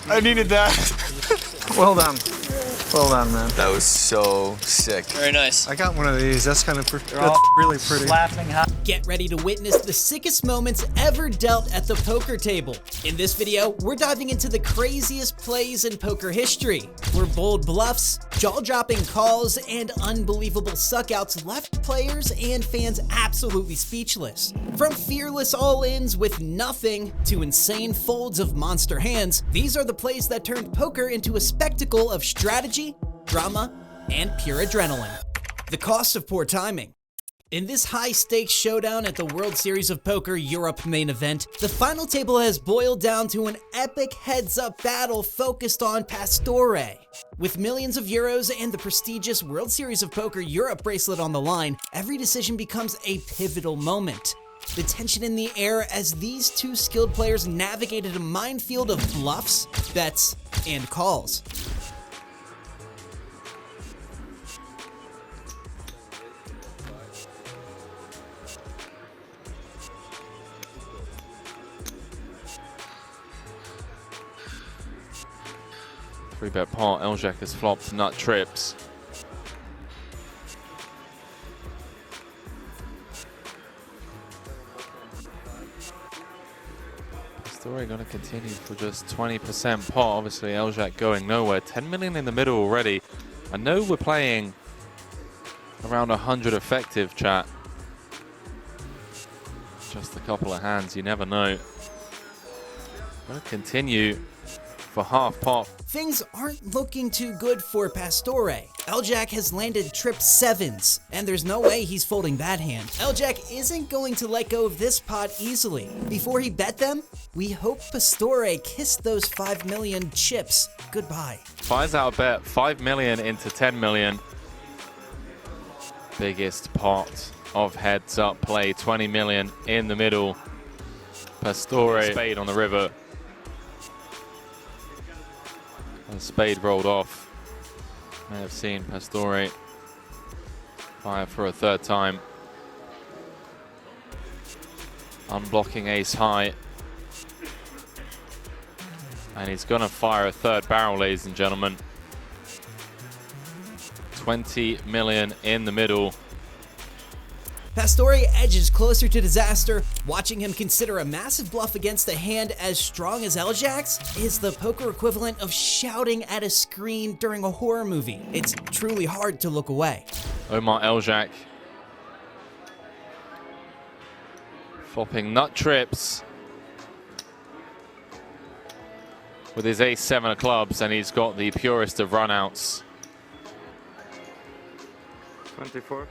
I needed that. Well done. Well done, man. That was so sick. Very nice. I got one of these. That's kind of really pretty. Laughing hot. Get ready to witness the sickest moments ever dealt at the poker table. In this video, we're diving into the craziest plays in poker history, where bold bluffs, jaw-dropping calls, and unbelievable suckouts left players and fans absolutely speechless. From fearless all-ins with nothing to insane folds of monster hands, these are the plays that turned poker into a spectacle of strategy, drama, and pure adrenaline. The cost of poor timing. In this high-stakes showdown at the World Series of Poker Europe main event, the final table has boiled down to an epic heads-up battle focused on Pastore. With millions of euros and the prestigious World Series of Poker Europe bracelet on the line, every decision becomes a pivotal moment. The tension in the air as these two skilled players navigated a minefield of bluffs, bets, and calls. Three-bet pot, Eljack has flopped nut trips. Story going to continue for just 20% pot. Obviously, Eljack going nowhere. 10 million in the middle already. I know we're playing around 100 effective, chat. Just a couple of hands, you never know. Going to continue for half pot. Things aren't looking too good for Pastore. Eljack has landed trip sevens, and there's no way he's folding that hand. Eljack isn't going to let go of this pot easily. Before he bet them, we hope Pastore kissed those 5 million chips goodbye. Fires out a bet, 5 million into 10 million. Biggest pot of heads up play, 20 million in the middle. Pastore, spade on the river. And spade rolled off. May have seen Pastore fire for a third time. Unblocking ace high. And he's gonna fire a third barrel, ladies and gentlemen. 20 million in the middle. Pastore edges closer to disaster. Watching him consider a massive bluff against a hand as strong as Eljack's is the poker equivalent of shouting at a screen during a horror movie. It's truly hard to look away. Omar Eljack flopping nut trips with his ace-7 of clubs, and he's got the purest of runouts. 24.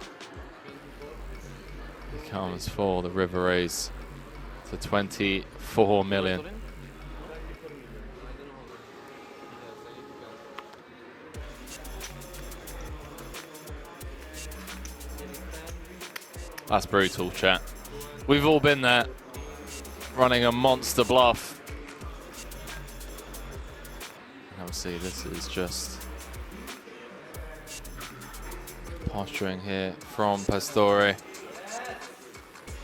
He comes for the river raise to 24 million. That's brutal, chat. We've all been there, running a monster bluff. Obviously, this is just posturing here from Pastore.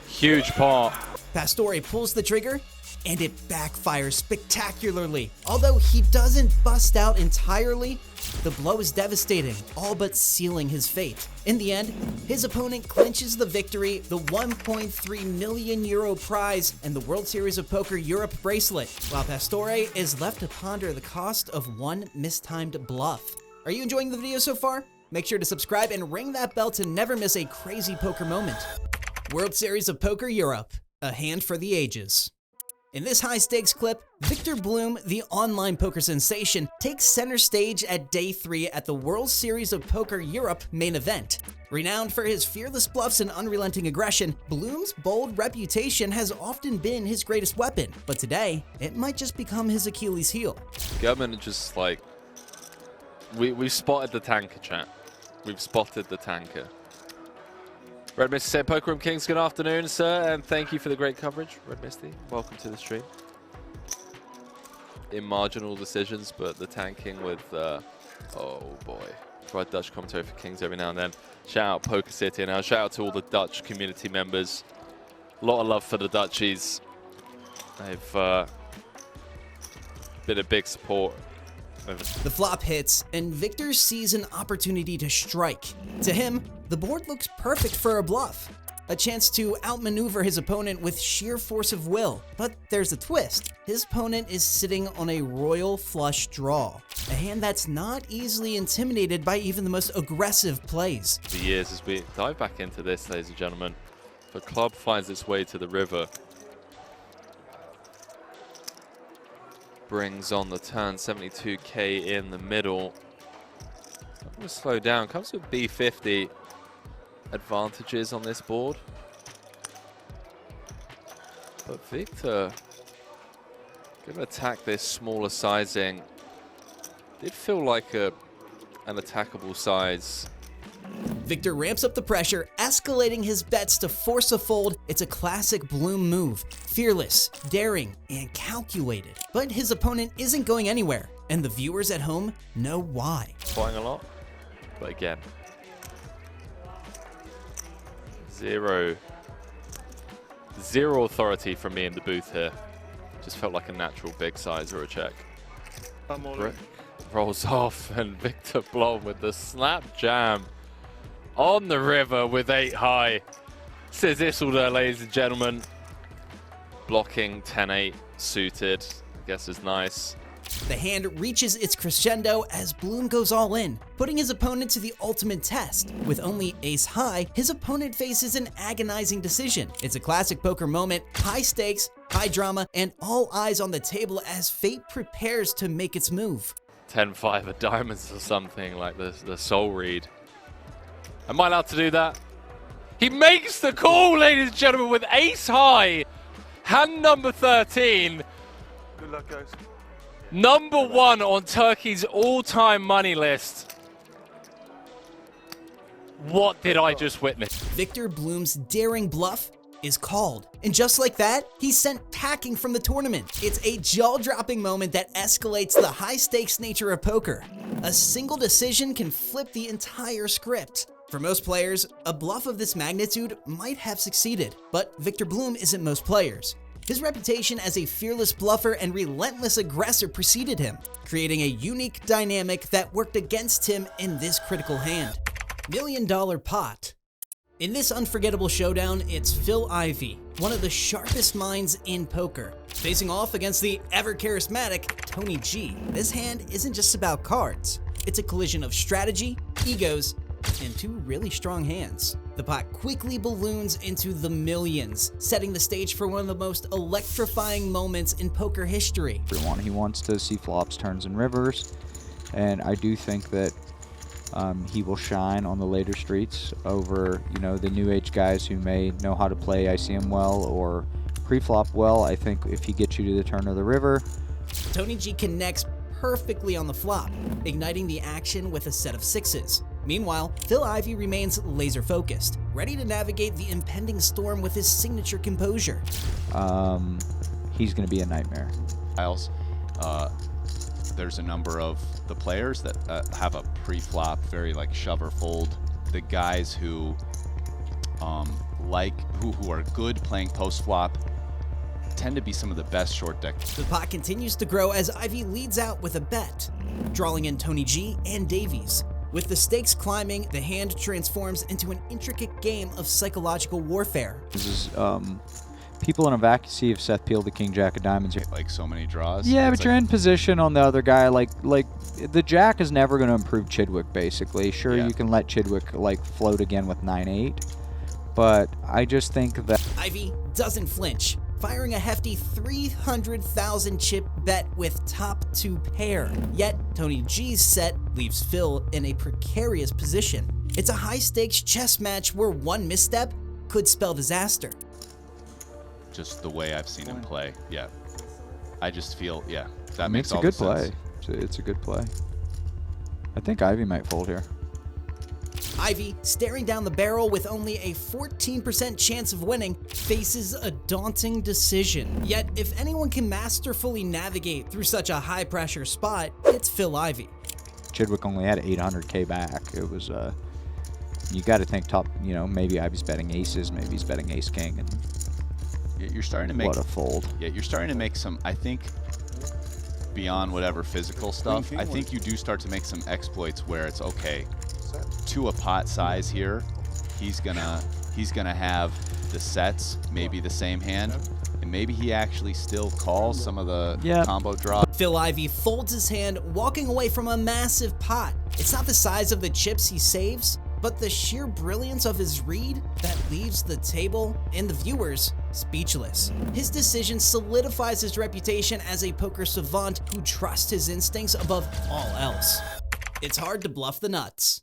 Huge pot. Pastore pulls the trigger, and it backfires spectacularly. Although he doesn't bust out entirely, the blow is devastating, all but sealing his fate. In the end, his opponent clinches the victory, the 1.3 million euro prize, and the World Series of Poker Europe bracelet, while Pastore is left to ponder the cost of one mistimed bluff. Are you enjoying the video so far? Make sure to subscribe and ring that bell to never miss a crazy poker moment. World Series of Poker Europe, a hand for the ages. In this high-stakes clip, Victor Bloom, the online poker sensation, takes center stage at Day 3 at the World Series of Poker Europe main event. Renowned for his fearless bluffs and unrelenting aggression, Bloom's bold reputation has often been his greatest weapon, but today, it might just become his Achilles heel. Government just like, we've spotted the tanker, chat. We've spotted the tanker. Red Misty said, Poker Room Kings, good afternoon, sir, and thank you for the great coverage. Red Misty, welcome to the stream. In marginal decisions, but the tanking with, oh boy. Provide Dutch commentary for Kings every now and then. Shout out Poker City, and now shout out to all the Dutch community members. A lot of love for the Dutchies. They've been a big support. The flop hits, and Victor sees an opportunity to strike. To him, the board looks perfect for a bluff. A chance to outmaneuver his opponent with sheer force of will. But there's a twist. His opponent is sitting on a royal flush draw, a hand that's not easily intimidated by even the most aggressive plays. The years as we dive back into this, ladies and gentlemen, the club finds its way to the river. Brings on the turn, 72k in the middle. I'm going to slow down. Comes with B50 advantages on this board. But Victor going to attack this smaller sizing. Did feel like an attackable size. Victor ramps up the pressure, escalating his bets to force a fold. It's a classic Bloom move. Fearless, daring, and calculated. But his opponent isn't going anywhere, and the viewers at home know why. Flying a lot, but again, zero authority from me in the booth here. Just felt like a natural big size or a check. Brick rolls off, and Victor Blom with the snap jam on the river with 8 high. Says Isildur, ladies and gentlemen. Blocking 10-8 suited, I guess is nice. The hand reaches its crescendo as Bloom goes all in, putting his opponent to the ultimate test. With only ace high, his opponent faces an agonizing decision. It's a classic poker moment, high stakes, high drama, and all eyes on the table as fate prepares to make its move. 10-5 of diamonds or something, like the soul read. Am I allowed to do that? He makes the call, ladies and gentlemen, with ace high. Hand number 13. Good luck, guys. Number 1 on Turkey's all-time money list. What did I just witness? Victor Bloom's daring bluff is called. And just like that, he's sent packing from the tournament. It's a jaw-dropping moment that escalates the high-stakes nature of poker. A single decision can flip the entire script. For most players, a bluff of this magnitude might have succeeded, but Victor Bloom isn't most players. His reputation as a fearless bluffer and relentless aggressor preceded him, creating a unique dynamic that worked against him in this critical hand. $1 million pot. In this unforgettable showdown, it's Phil Ivey, one of the sharpest minds in poker, facing off against the ever-charismatic Tony G. This hand isn't just about cards. It's a collision of strategy, egos, and 2 really strong hands. The pot quickly balloons into the millions, setting the stage for one of the most electrifying moments in poker history. He wants to see flops, turns, and rivers, and I do think that he will shine on the later streets over, the new age guys who may know how to play ICM well or pre-flop well. I think if he gets you to the turn of the river. Tony G connects perfectly on the flop, igniting the action with a set of 6s. Meanwhile, Phil Ivey remains laser-focused, ready to navigate the impending storm with his signature composure. He's going to be a nightmare. There's a number of the players that have a pre-flop, very like shove or fold. The guys who who are good playing post-flop tend to be some of the best short deck. The pot continues to grow as Ivey leads out with a bet, drawing in Tony G and Davies. With the stakes climbing, the hand transforms into an intricate game of psychological warfare. This is people in a vacuum see if Seth peeled the king jack of diamonds. Like so many draws. Yeah, it's but you're in position on the other guy. Like the jack is never going to improve Chidwick. Basically, sure, Yeah. you can let Chidwick like float again with 9-8, but I just think that Ivey doesn't flinch, firing a hefty 300,000 chip bet with top 2 pair. Yet, Tony G's set leaves Phil in a precarious position. It's a high-stakes chess match where one misstep could spell disaster. just the way I've seen him play. Yeah, I just feel that makes it's a all good the sense. play. It's a good play. I think Ivey might fold here. Ivey, staring down the barrel with only a 14% chance of winning, faces a daunting decision. Yet, if anyone can masterfully navigate through such a high-pressure spot, it's Phil Ivey. Chidwick only had 800K back. It was, you got to think top, maybe Ivey's betting aces, maybe he's betting ace-king, and You're starting to make what a fold. Yeah, you're starting to make some. I think beyond whatever physical stuff, I think you do start to make some exploits where it's okay. To a pot size here, he's gonna have the sets, maybe the same hand, and maybe he actually still calls some of the combo draws. Phil Ivey folds his hand, walking away from a massive pot. It's not the size of the chips he saves, but the sheer brilliance of his read that leaves the table and the viewers speechless. His decision solidifies his reputation as a poker savant who trusts his instincts above all else. It's hard to bluff the nuts.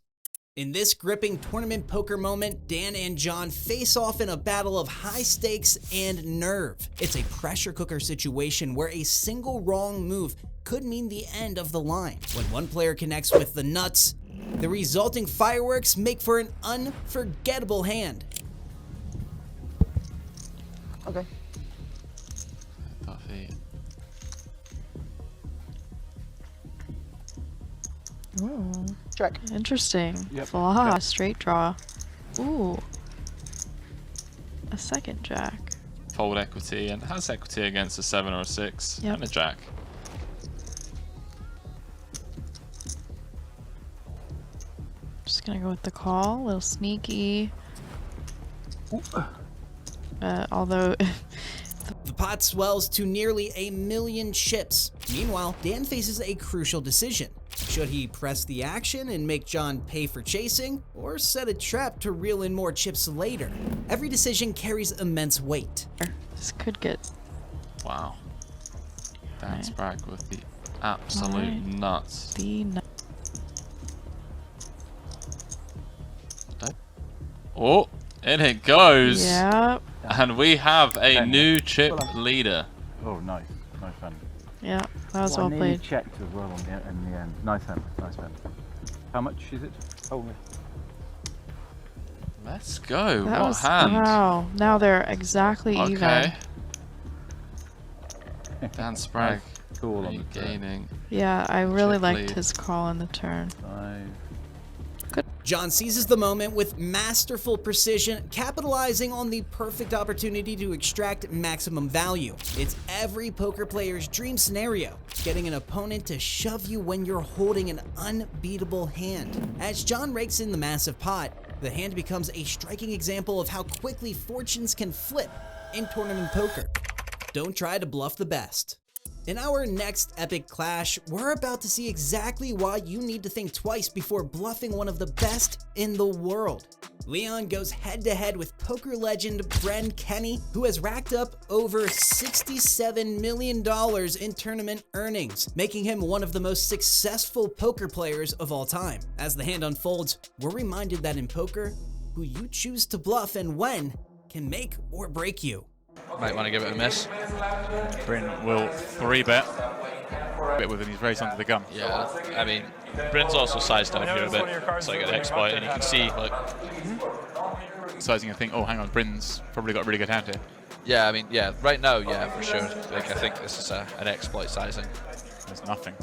In this gripping tournament poker moment, Dan and John face off in a battle of high stakes and nerve. It's a pressure cooker situation where a single wrong move could mean the end of the line. When one player connects with the nuts, the resulting fireworks make for an unforgettable hand. Okay. Ooh, Check. interesting. Yep. Flop, straight draw. Ooh. A second jack. Fold equity and has equity against a 7 or a 6 Yep. and a jack. Just gonna go with the call, a little sneaky. Although The pot swells to nearly 1,000,000 chips. Meanwhile, Dan faces a crucial decision. Should he press the action and make John pay for chasing, or set a trap to reel in more chips later? Every decision carries immense weight. this could get Wow. That's back with the absolute nuts. the Oh, in it goes. yeah, And we have a new chip leader. Oh, nice. Nice hand. yeah. That was well nearly played. checked as well in the end. Nice hand. Nice hand. How much is it? Oh, Let's go. That What was hand? wow. Now they're exactly even. Okay. Dan Sprague cool on the turn. gaining. Yeah, I really Chip liked lead. his call on the turn. Nice. John seizes the moment with masterful precision, capitalizing on the perfect opportunity to extract maximum value. It's every poker player's dream scenario, getting an opponent to shove you when you're holding an unbeatable hand. As John rakes in the massive pot, the hand becomes a striking example of how quickly fortunes can flip in tournament poker. Don't try to bluff the best. In our next epic clash, we're about to see exactly why you need to think twice before bluffing one of the best in the world. Leon goes head-to-head with poker legend Bren Kenny, who has racked up over $67 million in tournament earnings, making him one of the most successful poker players of all time. As the hand unfolds, we're reminded that in poker, who you choose to bluff and when can make or break you. Might want to give it a miss. Bren will 3-bet. Bit with him, he's raised under the gun. Yeah, I mean, Bren's also sized up here a bit. It's like an exploit, and you can see, like... Sizing, I think, oh, hang on, Bren's probably got a really good hand here. Yeah, I mean, yeah, right now, yeah, for sure. Like, I think this is an exploit sizing. There's nothing.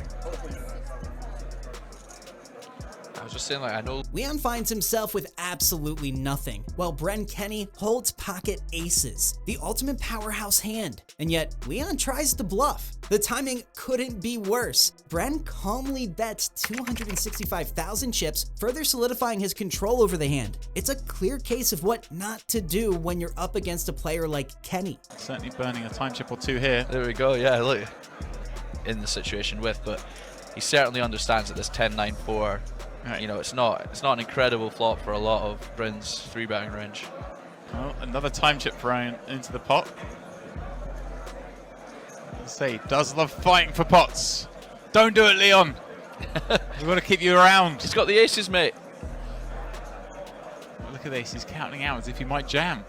I was just saying, like, I know... Leon finds himself with absolutely nothing, while Bren Kenny holds pocket aces, the ultimate powerhouse hand. And yet, Leon tries to bluff. The timing couldn't be worse. Bren calmly bets 265,000 chips, further solidifying his control over the hand. It's a clear case of what not to do when you're up against a player like Kenny. Certainly burning a time chip or two here. There we go, yeah, look. In the situation with, but he certainly understands that this 10-9-4, right. You know, it's not an incredible flop for a lot of Bren's 3-betting range. Well, another time chip thrown into the pot. Let's say, does love fighting for pots. Don't do it, Leon. We've got to keep you around. He's got the aces, mate. Look at this, he's counting out as if he might jam.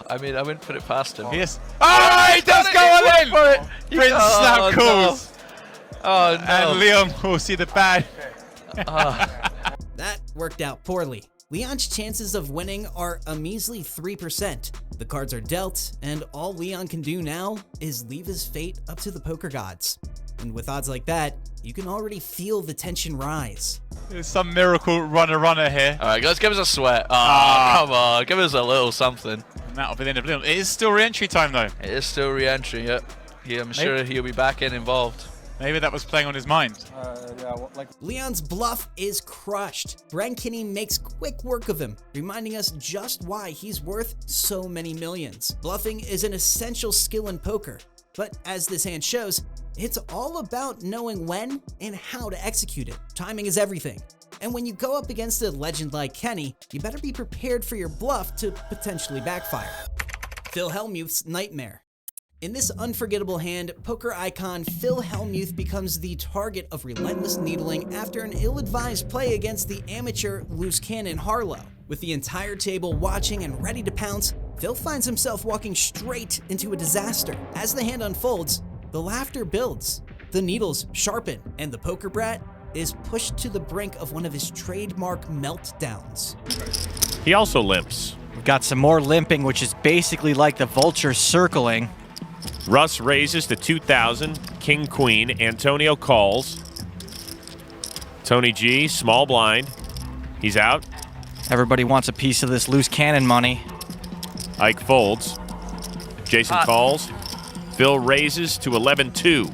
I mean, I wouldn't put it past him. Yes. Oh, he does go all in! For it. Prince snap calls. No. Oh, no. And Leon will see the bad. That worked out poorly. Leon's chances of winning are a measly 3%. The cards are dealt, and all Leon can do now is leave his fate up to the poker gods. And with odds like that, you can already feel the tension rise. There's some miracle runner here. All right, guys, give us a sweat. Oh, come on. Give us a little something. And that'll be the end of Leon. It is still re-entry time, though. It is still re-entry, yep. Yeah, I'm sure he'll be back in involved. Maybe that was playing on his mind. Yeah, like Leon's bluff is crushed. Bren Kenny makes quick work of him, reminding us just why he's worth so many millions. Bluffing is an essential skill in poker, but as this hand shows, it's all about knowing when and how to execute it. Timing is everything. And when you go up against a legend like Kenny, you better be prepared for your bluff to potentially backfire. Phil Helmuth's nightmare. In this unforgettable hand, poker icon Phil Helmuth becomes the target of relentless needling after an ill-advised play against the amateur loose cannon Harlow. With the entire table watching and ready to pounce, Phil finds himself walking straight into a disaster. As the hand unfolds, the laughter builds, the needles sharpen, and the poker brat is pushed to the brink of one of his trademark meltdowns. He also limps. We've got some more limping, which is basically like the vulture circling. Russ raises to 2,000. King, queen. Antonio calls. Tony G, small blind. He's out. Everybody wants a piece of this loose cannon money. Ike folds. Jason calls. Phil raises to 11-2.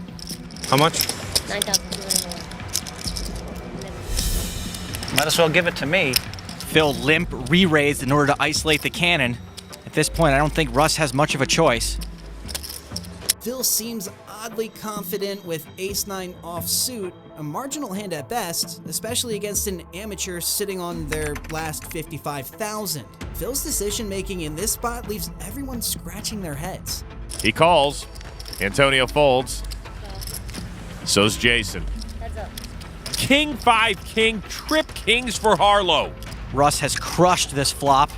How much? 9,200. Might as well give it to me. Phil limp re-raised in order to isolate the cannon. At this point, I don't think Russ has much of a choice. Phil seems oddly confident with ace-9 offsuit, a marginal hand at best, especially against an amateur sitting on their last 55,000. Phil's decision-making in this spot leaves everyone scratching their heads. He calls. Antonio folds. So's Jason. King 5 king, trip kings for Harlow. Russ has crushed this flop.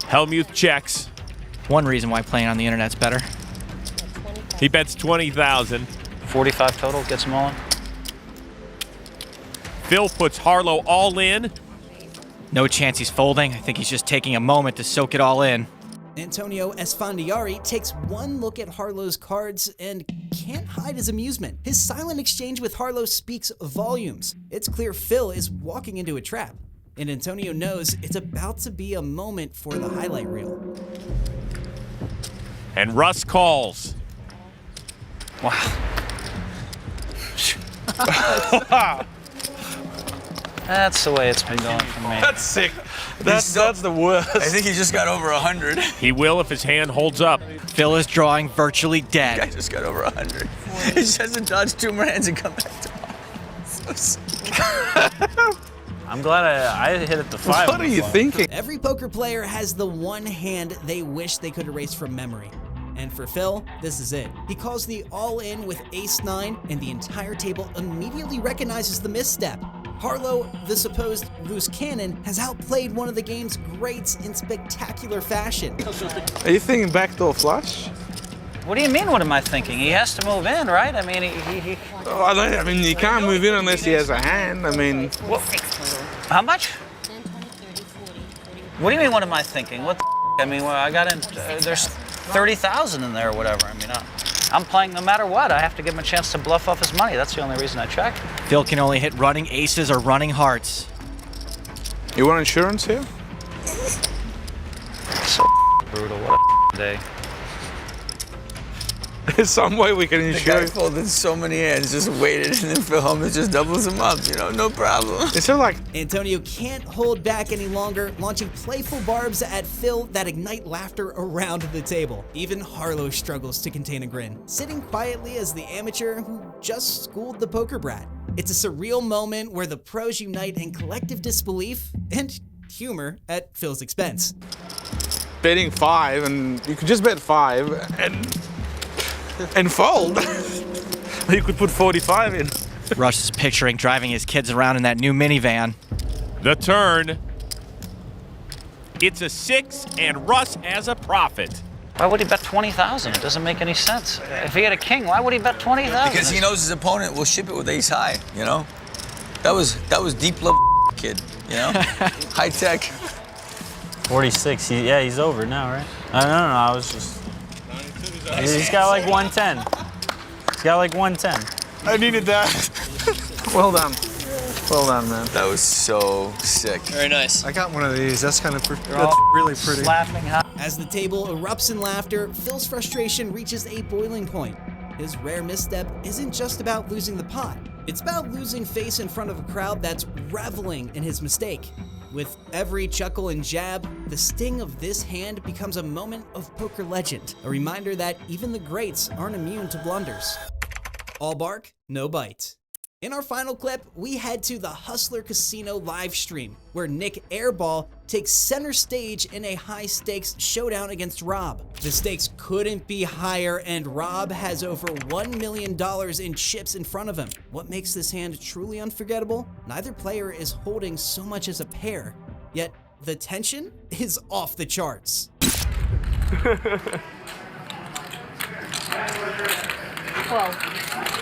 Helmuth checks. One reason why playing on the internet's better. He bets 20,000. 45 total, gets them all in. Phil puts Harlow all in. No chance he's folding. I think he's just taking a moment to soak it all in. Antonio Esfandiari takes one look at Harlow's cards and can't hide his amusement. His silent exchange with Harlow speaks volumes. It's clear Phil is walking into a trap, and Antonio knows it's about to be a moment for the highlight reel. And Russ calls. Wow. That's the way it's been going for me. That's sick. That's the worst. I think he just got over 100. He will if his hand holds up. Phil is drawing virtually dead. I just got over 100. He just has to dodge 2 more hands and come back tomorrow. So sick. I'm glad I hit it to 5. What are you thinking? Every poker player has the one hand they wish they could erase from memory. And for Phil, this is it. He calls the all-in with ace-9, and the entire table immediately recognizes the misstep. Harlow, the supposed loose cannon, has outplayed one of the game's greats in spectacular fashion. Are you thinking backdoor flush? What do you mean, what am I thinking? He has to move in, right? I mean, he... Oh, I mean, you can't move in unless he has a hand. I mean... What? How much? 10, 20, 30, 40, 40. What do you mean, what am I thinking? What the I mean, well, I got in... there's 30,000 in there or whatever. I mean, I'm playing no matter what. I have to give him a chance to bluff off his money. That's the only reason I check. Phil can only hit running aces or running hearts. You want insurance here? So brutal. What a day. There's some way we can The insure guy it. folded so many hands, just waited, and then Phil Helmuth just doubles him up, you know, no problem. It's sort of like... Antonio can't hold back any longer, launching playful barbs at Phil that ignite laughter around the table. Even Harlow struggles to contain a grin, sitting quietly as the amateur who just schooled the poker brat. It's a surreal moment where the pros unite in collective disbelief and humor at Phil's expense. betting 5, and you could just bet 5 and fold. You could put 45 in. Russ is picturing driving his kids around in that new minivan. The turn. It's a 6, and Russ has a profit. Why would he bet 20,000? It doesn't make any sense. If he had a king, why would he bet 20,000? Because he knows his opponent will ship it with ace high, you know? That was deep level kid, you know? High tech. 46, he's over now, right? I don't know, I was just... He's got like 110. He's got like 110. I needed that. Well done. Well done, man. That was so sick. Very nice. I got one of these. That's kind of really pretty. Laughing high. As the table erupts in laughter, Phil's frustration reaches a boiling point. his rare misstep isn't just about losing the pot. It's about losing face in front of a crowd that's reveling in his mistake. With every chuckle and jab, the sting of this hand becomes a moment of poker legend, a reminder that even the greats aren't immune to blunders. All bark, no bite. In our final clip, we head to the Hustler Casino live stream, where Nick Airball takes center stage in a high-stakes showdown against Rob. The stakes couldn't be higher, and Rob has over $1 million in chips in front of him. What makes this hand truly unforgettable? Neither player is holding so much as a pair, yet the tension is off the charts. 12.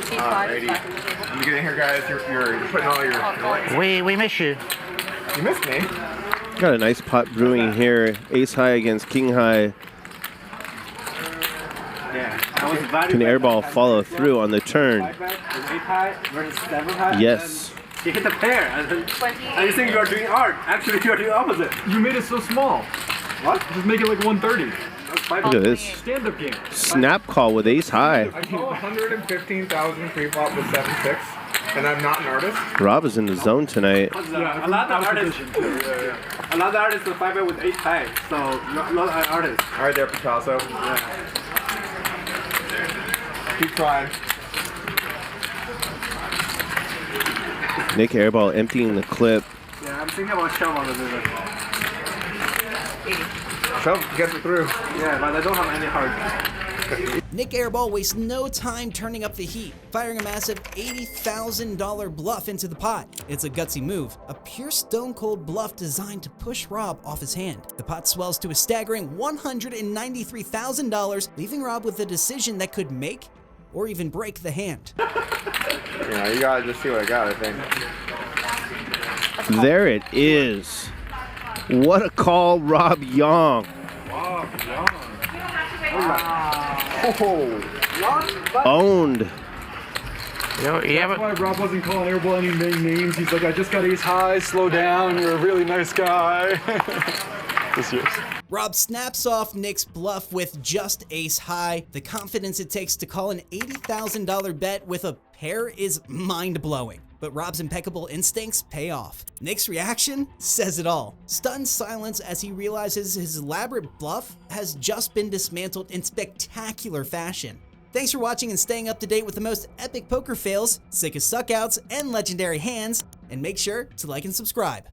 Alrighty. Let me get in here, guys. You're putting all your... We miss you. You missed me. Got a nice pot brewing here. Ace high against king high. Can Airball follow through on the turn? Yes. You hit the pair. I just think you are doing art. Actually, you are doing opposite. You made it so small. What? Just make it like 130. Look at this. Stand-up game. Snap call with ace high. I call 115,000 pre-flop with 7-6, and I'm not an artist. Rob is in the zone tonight. Yeah, a lot of artists. A lot of artists will 5-bet with 8 high, so not an artist. All right, there, Picasso. Yeah. Keep trying. Nick Airball emptying the clip. Yeah, I'm thinking about shove on the river. Shove gets it through. Yeah, but I don't have any heart. Nick Airball wastes no time turning up the heat, firing a massive $80,000 bluff into the pot. It's a gutsy move, a pure stone-cold bluff designed to push Rob off his hand. The pot swells to a staggering $193,000, leaving Rob with a decision that could make or even break the hand. Yeah, you gotta just see what I got, I think. There it is. What a call, Rob Young. Wow. Oh. Owned. That's why Rob wasn't calling Airball any names. He's like, I just got ace high, slow down, you're a really nice guy. This year's. Rob snaps off Nick's bluff with just ace high. The confidence it takes to call an $80,000 bet with a pair is mind-blowing. But Rob's impeccable instincts pay off. Nick's reaction says it all. Stunned silence as he realizes his elaborate bluff has just been dismantled in spectacular fashion. Thanks for watching and staying up to date with the most epic poker fails, sickest suckouts, and legendary hands, and make sure to like and subscribe.